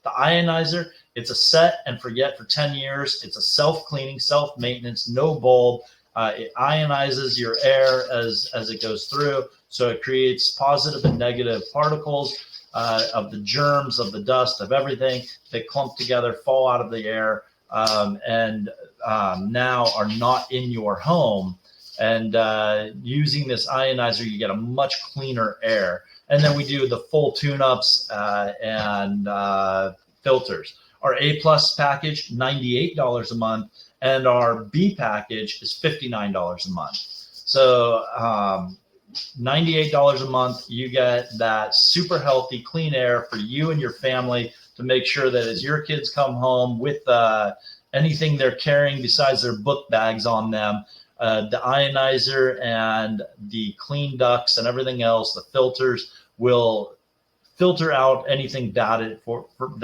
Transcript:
The Ionizer, it's a set and forget for 10 years. It's a self-cleaning, self-maintenance, no bulb. It ionizes your air as it goes through. So it creates positive and negative particles of the germs, of the dust, of everything that clump together, fall out of the air, and now are not in your home. And using this ionizer, you get a much cleaner air. And then we do the full tune-ups and filters. Our A plus package, $98 a month, and our B package is $59 a month. So $98 a month, you get that super healthy, clean air for you and your family to make sure that as your kids come home with anything they're carrying besides their book bags on them, the ionizer and the clean ducts and everything else, the filters will filter out anything bad